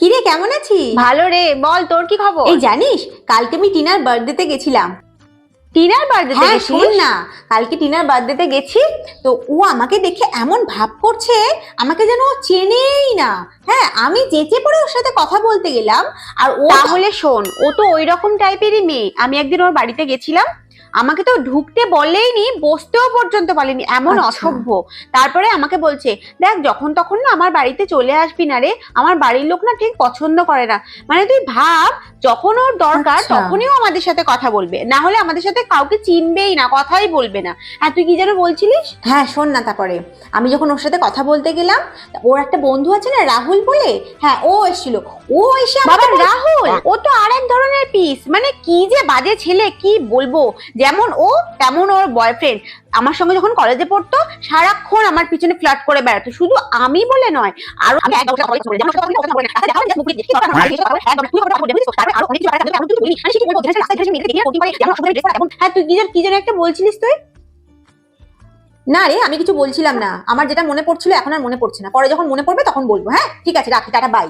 কিরে কেমন আছিস? ভালো রে, বল তোর কি খবর? এই জানিস কালকে আমি টিনার বার্থডেতে গেছিলাম। টিনার বার্থডেতে হ্যাঁ গেছিস? শোন না, কালকে টিনার বার্থডেতে গেছি। তো ও আমাকে দেখে এমন ভাব করছে আমাকে যেন ও চেনেই না। হ্যাঁ আমি চেঁচে পড়ে ওর সাথে কথা বলতে গেলাম আর ও তাহলে শোন, ও তো ওই রকম টাইপেরই মেয়ে। আমি একদিন ওর বাড়িতে গেছিলাম, আমাকে তো ঢুকতে বলেইনি, বসতেও পর্যন্ত বলেনি, এমন আচ্ছা। অসভ্য। তারপরে আমাকে বলছে, দেখ যখন তখন না আমার বাড়িতে চলে আসবি না রে, আমার বাড়ির লোক না ঠিক পছন্দ করে না। মানে তুই ভাব, যখন ওর দরকার আচ্ছা। তখনই ও আমাদের সাথে কথা বলবে, না হলে আমাদের সাথে কাউকে চিনবেই না, কথাই বলবে না। হ্যাঁ তুই কি যেন বলছিলিস? হ্যাঁ শোন না, তারপরে আমি যখন ওর সাথে কথা বলতে গেলাম, ওর একটা বন্ধু আছে না রাহুল বলে, হ্যাঁ ও এসেছিল। ও এসে বাবা আমাকে রাহুল, ও তো আরেক ধরনের পিস। মানে কি যে বাজে ছেলে, কি বলবো। যেমন ও তেমন ওর বয়ফ্রেন্ড। আমার সঙ্গে যখন কলেজে পড়তো সারাক্ষণ আমার পিছনে ফ্লার্ট করে বেড়াতো, শুধু আমি বলে নয়, আরো আমি একদম কথা বলে যেমন কথা বলে না, আচ্ছা যেমন মুখ দেখি কথা বলে একদম তুই কথা বলে তারপরে আরো অনেক কিছু আছে আমি তুই বলি মানে কি বলবো যেটা রাস্তায় ঘেসে মেরে দিয়ে কোটি করে যেমন সুন্দর ড্রেস এখন। হ্যাঁ তুই কি যেন একটা বলছিলিস তুই? না রে আমি কিছু বলছিলাম না, আমার যেটা মনে পড়ছিল এখন আর মনে পড়ছে না, পরে যখন মনে পড়বে তখন বলবো। হ্যাঁ ঠিক আছে, রাখি, টাটা, বাই।